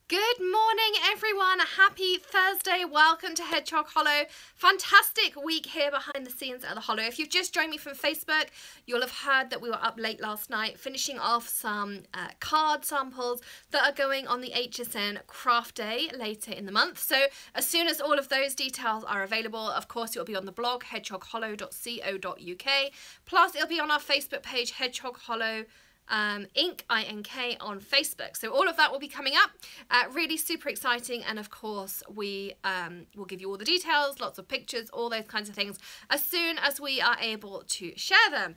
Good morning everyone, happy Thursday, welcome to Hedgehog Hollow. Fantastic week here behind the scenes at the Hollow. If you've just joined me from Facebook, you'll have heard that we were up late last night finishing off some card samples that are going on the HSN Craft Day later in the month. So as soon as all of those details are available, of course it'll be on the blog hedgehoghollow.co.uk, plus it'll be on our Facebook page Hedgehog Hollow Ink, I-N-K, on Facebook. So all of that will be coming up. Really super exciting, and of course we will give you all the details, lots of pictures, all those kinds of things as soon as we are able to share them.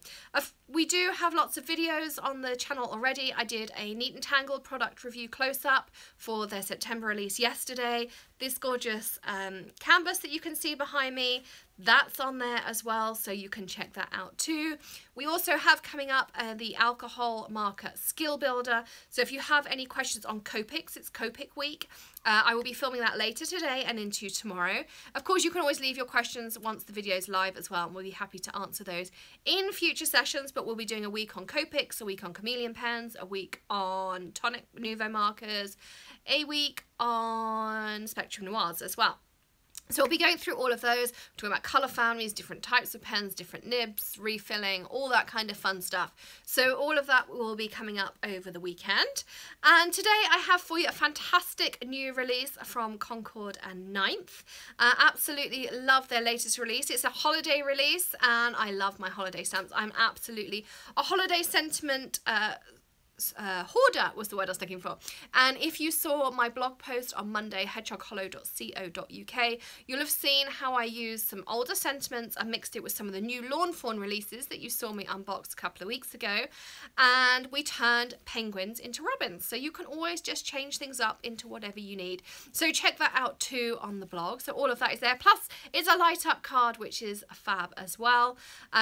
We do have lots of videos on the channel already. I did a Neat and Tangled product review close-up for their September release yesterday. This gorgeous canvas that you can see behind me, that's on there as well, so you can check that out too. We also have coming up the alcohol marker skill builder, so if you have any questions on Copics, it's Copic week. I will be filming that later today and into tomorrow. Of course, you can always leave your questions once the video is live as well, and we'll be happy to answer those in future sessions, but we'll be doing a week on Copics, a week on chameleon pens, a week on tonic Nouveau markers, a week on Spectrum Noirs as well. So we'll be going through all of those, talking about colour families, different types of pens, different nibs, refilling, all that kind of fun stuff. So all of that will be coming up over the weekend. And today I have for you a fantastic new release from Concord and Ninth. Absolutely love their latest release. It's a holiday release, and I love my holiday stamps. I'm absolutely a holiday sentiment hoarder was the word I was looking for. And if you saw my blog post on Monday, hedgehoghollow.co.uk, you'll have seen how I used some older sentiments and mixed it with some of the new Lawn Fawn releases that you saw me unbox a couple of weeks ago, and we turned penguins into robins. So you can always just change things up into whatever you need. So check that out too on the blog. So all of that is there. Plus it's a light up card, which is a fab as well.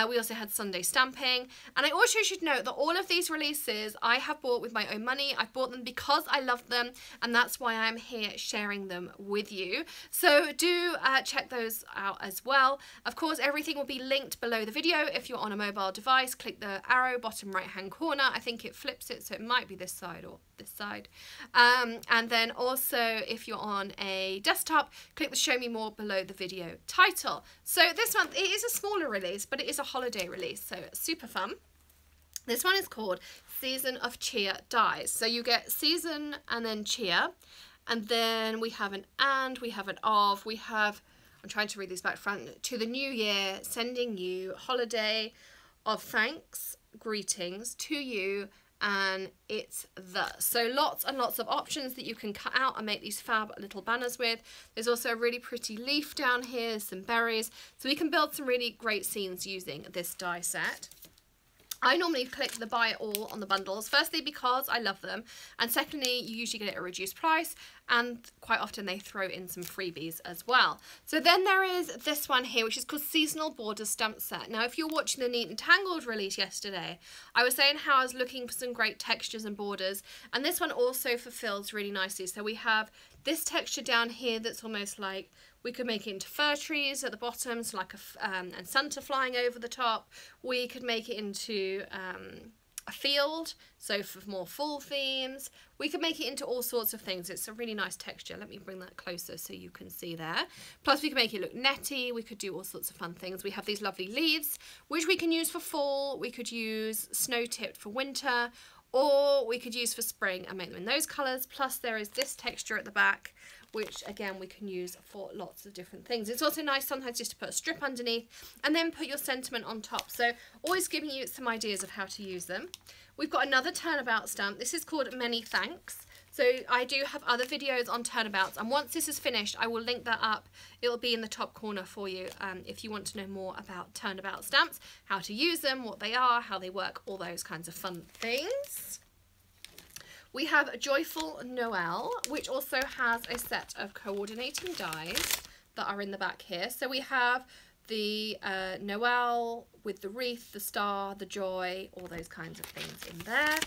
We also had Sunday stamping, and I also should note that all of these releases I have bought with my own money. I've bought them because I love them, and that's why I'm here sharing them with you. So do check those out as well. Of course, everything will be linked below the video. If you're on a mobile device, click the arrow bottom right hand corner. I think it flips it, so it might be this side or this side. And then also if you're on a desktop, click the show me more below the video title. So this month it is a smaller release, but it is a holiday release, so super fun. This one is called Season of Cheer Dies. So you get season and then cheer, and then we have an and, we have an of, we have, I'm trying to read these back front, to the new year, sending you, holiday, of thanks, greetings, to you, and it's the. So lots and lots of options that you can cut out and make these fab little banners with. There's also a really pretty leaf down here, some berries, so we can build some really great scenes using this die set. I normally click the buy it all on the bundles, firstly because I love them, and secondly you usually get it at a reduced price, and quite often they throw in some freebies as well. So then there is this one here, which is called Seasonal Border Stamp Set. Now if you're watching the Neat and Tangled release yesterday, I was saying how I was looking for some great textures and borders, and this one also fulfills really nicely. So we have this texture down here that's almost like, we could make it into fir trees at the bottom, so like and Santa flying over the top. We could make it into a field, so for more fall themes. We could make it into all sorts of things. It's a really nice texture. Let me bring that closer so you can see there. Plus we can make it look netty. We could do all sorts of fun things. We have these lovely leaves, which we can use for fall. We could use snow tipped for winter, or we could use for spring and make them in those colours. Plus there is this texture at the back, which again we can use for lots of different things. It's also nice sometimes just to put a strip underneath and then put your sentiment on top. So always giving you some ideas of how to use them. We've got another Turnabout stamp. This is called Many Thanks. So I do have other videos on Turnabouts, and once this is finished I will link that up. It'll be in the top corner for you if you want to know more about Turnabout stamps, how to use them, what they are, how they work, all those kinds of fun things. We have Joyful Noel, which also has a set of coordinating dies that are in the back here. So we have the Noel with the wreath, the star, the joy, all those kinds of things in there.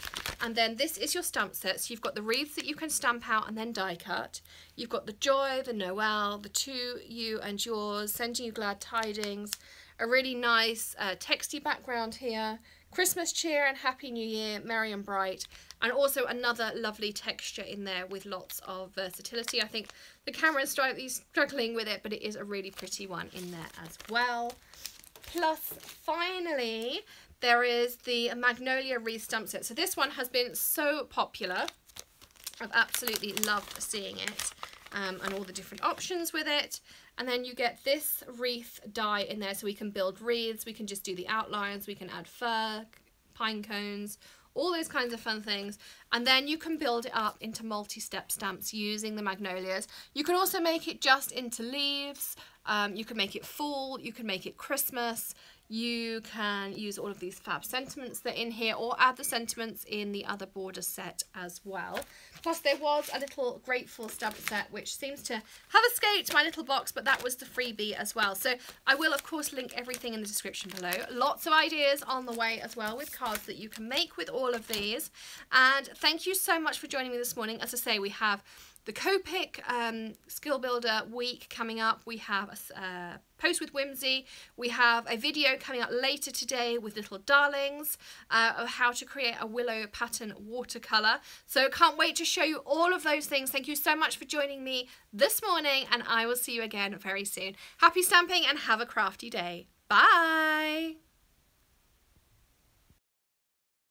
And then this is your stamp set. So you've got the wreaths that you can stamp out and then die cut. You've got the joy, the Noel, the to you and yours, sending you glad tidings, a really nice texty background here, Christmas cheer and Happy New Year, merry and bright, and also another lovely texture in there with lots of versatility. I think the camera is slightly struggling with it, but it is a really pretty one in there as well. Plus, finally, there is the Magnolia Wreath stamp set. So this one has been so popular. I've absolutely loved seeing it, and all the different options with it. And then you get this wreath die in there, so we can build wreaths, we can just do the outlines, we can add fir, pine cones, all those kinds of fun things. And then you can build it up into multi-step stamps using the magnolias. You can also make it just into leaves. You can make it fall, you can make it Christmas. You can use all of these fab sentiments that are in here, or add the sentiments in the other border set as well. Plus there was a little grateful stamp set which seems to have escaped my little box, but that was the freebie as well. So I will of course link everything in the description below. Lots of ideas on the way as well with cards that you can make with all of these. And thank you so much for joining me this morning. As I say, we have the Copic Skill Builder week coming up. We have a post with Whimsy. We have a video coming up later today with Little Darlings of how to create a willow pattern watercolour. So can't wait to show you all of those things. Thank you so much for joining me this morning, and I will see you again very soon. Happy stamping and have a crafty day. Bye!